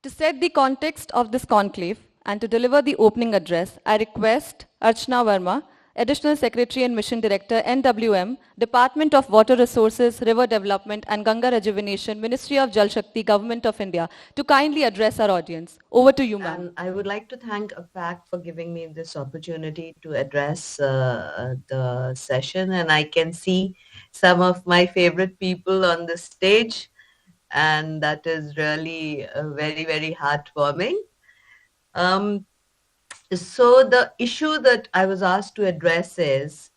To set the context of this conclave and to deliver the opening address, I request Archana Verma, Additional Secretary and Mission Director, NWM, Department of Water Resources, River Development and Ganga Rejuvenation, Ministry of Jal Shakti, Government of India, to kindly address our audience. Over to you, ma'am. And I would like to thank APAC for giving me this opportunity to address the session. And I can see some of my favorite people on the stage, and that is really very, very heartwarming. So the issue that I was asked to address is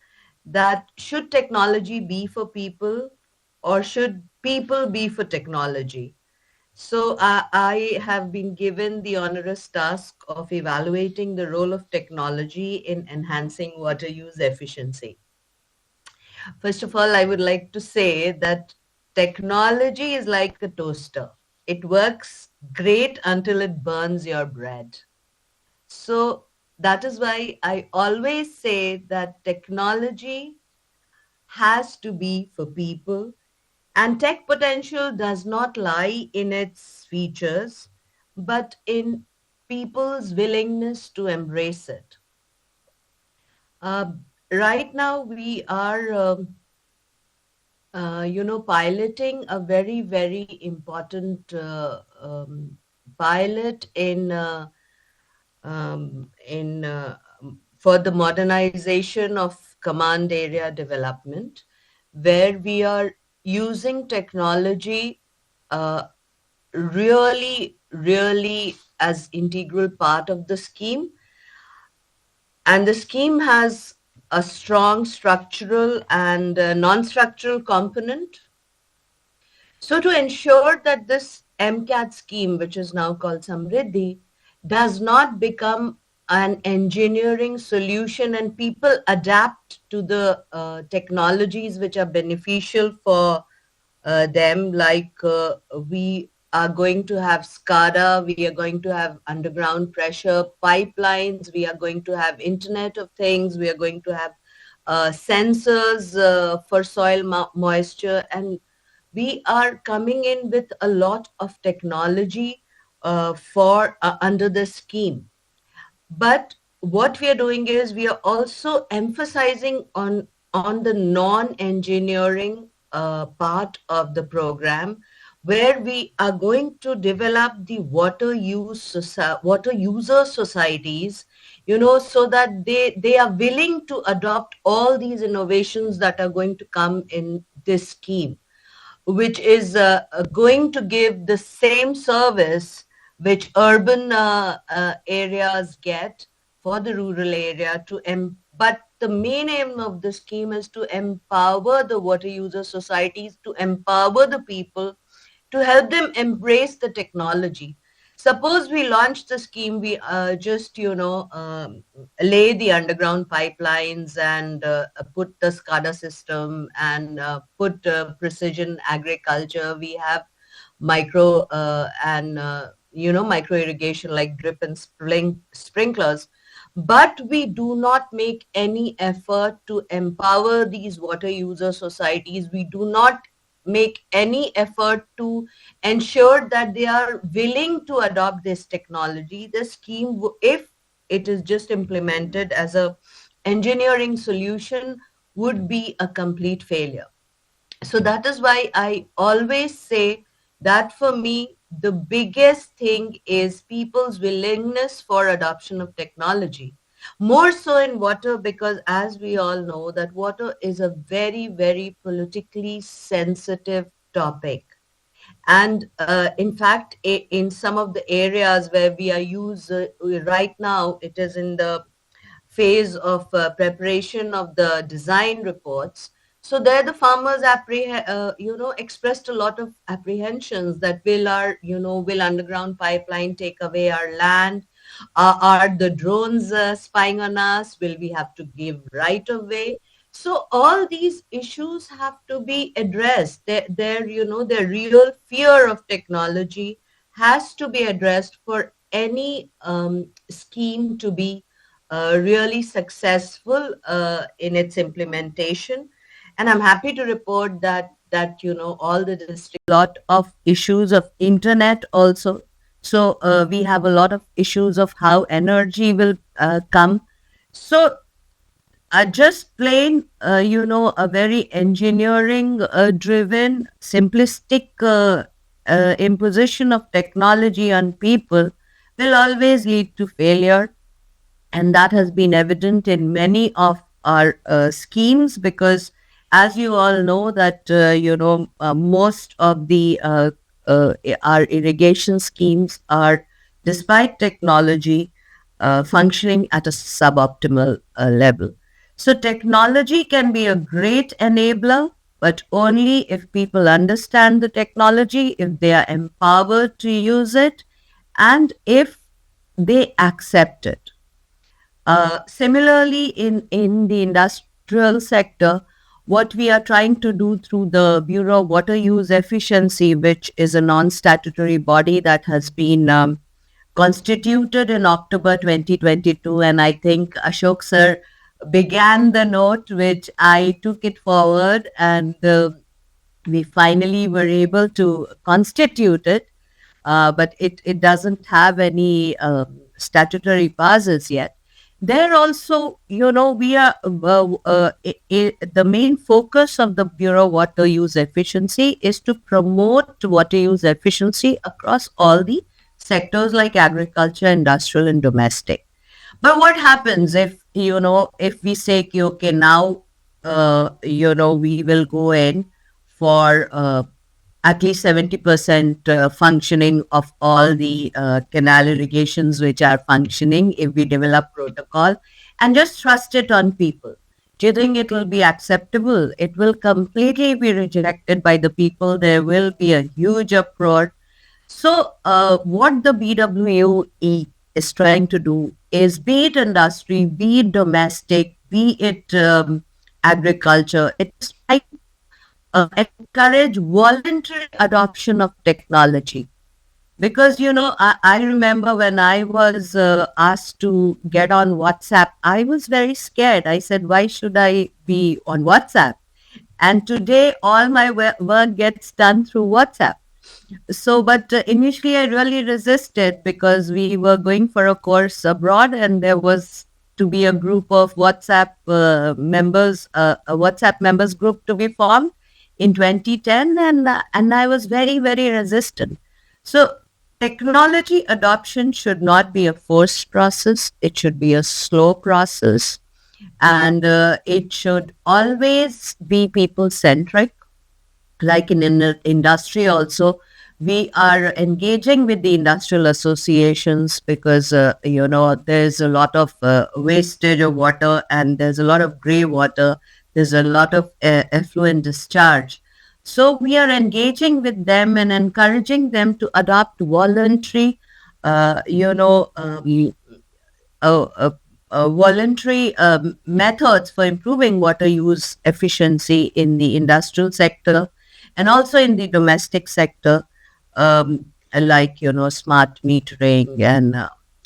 that should technology be for people or should people be for technology? So I have been given the onerous task of evaluating the role of technology in enhancing water use efficiency. First of all, I would like to say that technology is like a toaster. It works great until it burns your bread. So that is why I always say that technology has to be for people, and tech potential does not lie in its features, but in people's willingness to embrace it. Uh, right now, we are, piloting a very, very important pilot in for the modernization of command area development, where we are using technology uh, really, really as integral part of the scheme. And the scheme has a strong structural and non-structural component. So to ensure that this MCAT scheme, which is now called Samriddhi, does not become an engineering solution and people adapt to the technologies which are beneficial for them, like we are going to have SCADA, we are going to have underground pressure pipelines, we are going to have Internet of Things, we are going to have sensors for soil moisture, and we are coming in with a lot of technology for under the scheme. But what we are doing is we are also emphasizing on the non-engineering part of the program, where we are going to develop the water user societies, so that they are willing to adopt all these innovations that are going to come in this scheme, which is going to give the same service which urban areas get for the rural area but the main aim of the scheme is to empower the water user societies, to empower the people, to help them embrace the technology. Suppose we launch the scheme, we just, lay the underground pipelines and put the SCADA system and put precision agriculture. We have micro and, micro irrigation like drip and sprinklers. But we do not make any effort to empower these water user societies. We do not make any effort to ensure that they are willing to adopt this technology. The scheme, if it is just implemented as a engineering solution, would be a complete failure. So that is why I always say that for me, the biggest thing is people's willingness for adoption of technology. More so in water, because as we all know that water is a very, very politically sensitive topic. And in fact, in some of the areas where we are right now, it is in the phase of preparation of the design reports. So there the farmers expressed a lot of apprehensions that will underground pipeline take away our land? Are the drones spying on us? Will we have to give right of way? So all these issues have to be addressed. The real fear of technology has to be addressed for any scheme to be really successful in its implementation. And I'm happy to report that all the district, lot of issues of internet also So we have a lot of issues of how energy will come. So just plain, a very engineering driven, simplistic imposition of technology on people will always lead to failure. And that has been evident in many of our schemes, because as you all know that most of the our irrigation schemes are, despite technology, functioning at a suboptimal level. So technology can be a great enabler, but only if people understand the technology, if they are empowered to use it, and if they accept it. Similarly, in the industrial sector, what we are trying to do through the Bureau of Water Use Efficiency, which is a non-statutory body that has been constituted in October 2022, and I think Ashok sir began the note, which I took it forward, and we finally were able to constitute it, but it doesn't have any statutory powers yet. There also, we are the main focus of the Bureau of Water Use Efficiency is to promote water use efficiency across all the sectors like agriculture, industrial, and domestic. But what happens if we say, okay, now, we will go in for at least 70% functioning of all the canal irrigations which are functioning, if we develop protocol and just trust it on people? Do you think it will be acceptable? It will completely be rejected by the people. There will be a huge uproar. So, what the BWE is trying to do is, be it industry, be it domestic, be it agriculture, it's trying to encourage voluntary adoption of technology. Because, I remember when I was asked to get on WhatsApp, I was very scared. I said, why should I be on WhatsApp? And today, all my work gets done through WhatsApp. So, but initially I really resisted, because we were going for a course abroad and there was to be a group of WhatsApp members, a WhatsApp members group to be formed in 2010. And I was very, very resistant. So technology adoption should not be a forced process. It should be a slow process. And it should always be people centric. Like in the industry also, we are engaging with the industrial associations, because there's a lot of wastage of water, and there's a lot of gray water, there's a lot of effluent discharge. So we are engaging with them and encouraging them to adopt voluntary uh, uh, voluntary methods for improving water use efficiency in the industrial sector and also in the domestic sector, like, smart metering and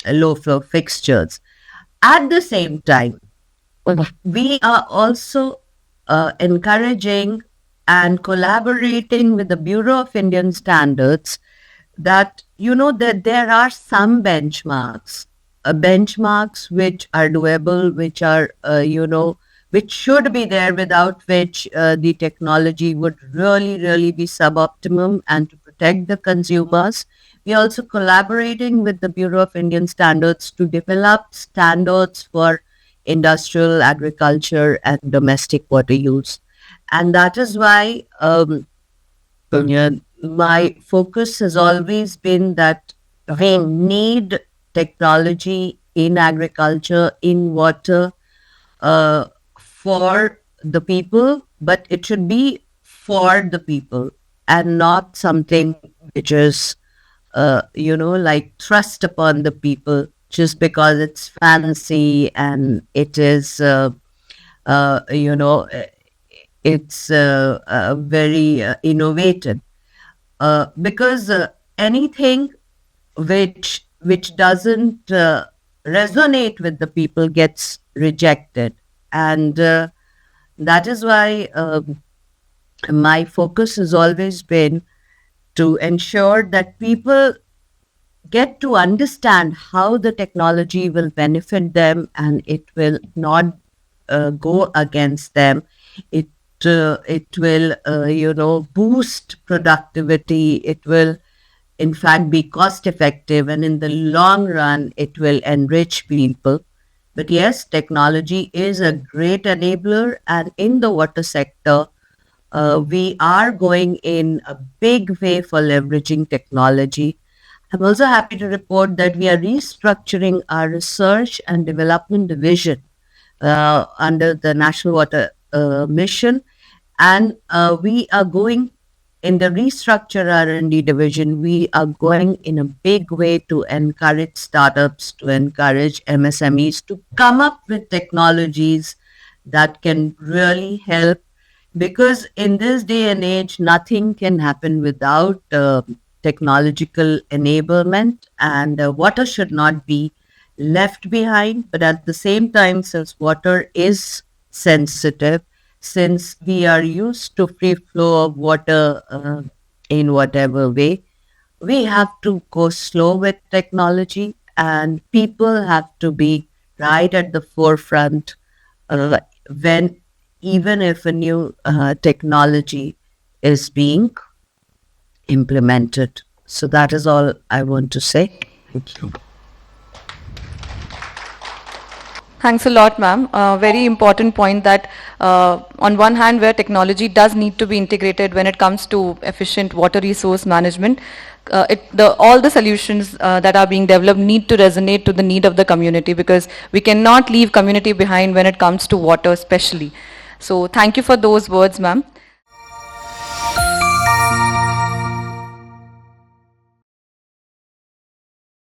low flow fixtures. At the same time, we are also encouraging and collaborating with the Bureau of Indian Standards, that that there are some benchmarks which are doable, which are which should be there, without which the technology would really, really be suboptimum, and to protect the consumers. We are also collaborating with the Bureau of Indian Standards to develop standards for industrial, agriculture, and domestic water use. And that is why yeah, my focus has always been that we need technology in agriculture, in water, uh, for the people, but it should be for the people and not something which is, like thrust upon the people just because it's fancy and it is, uh, you know, uh, it's very innovative. Because anything which doesn't resonate with the people gets rejected, and that is why my focus has always been to ensure that people get to understand how the technology will benefit them and it will not go against them. It will boost productivity. It will in fact be cost effective, and in the long run it will enrich people. But yes, technology is a great enabler, and in the water sector we are going in a big way for leveraging technology. I'm also happy to report that we are restructuring our research and development division under the National Water Mission, and we are going in the restructure R&D division. We are going in a big way to encourage startups, to encourage MSMEs to come up with technologies that can really help, because in this day and age, nothing can happen without technological enablement, and water should not be left behind. But at the same time, since water is sensitive, since we are used to free flow of water in whatever way, we have to go slow with technology, and people have to be right at the forefront uh, when even if a new technology is being implemented. So that is all I want to say. Thank you. Thanks a lot, ma'am. Very important point that on one hand, where technology does need to be integrated when it comes to efficient water resource management, all the solutions that are being developed need to resonate to the need of the community, because we cannot leave community behind when it comes to water especially. So thank you for those words, ma'am.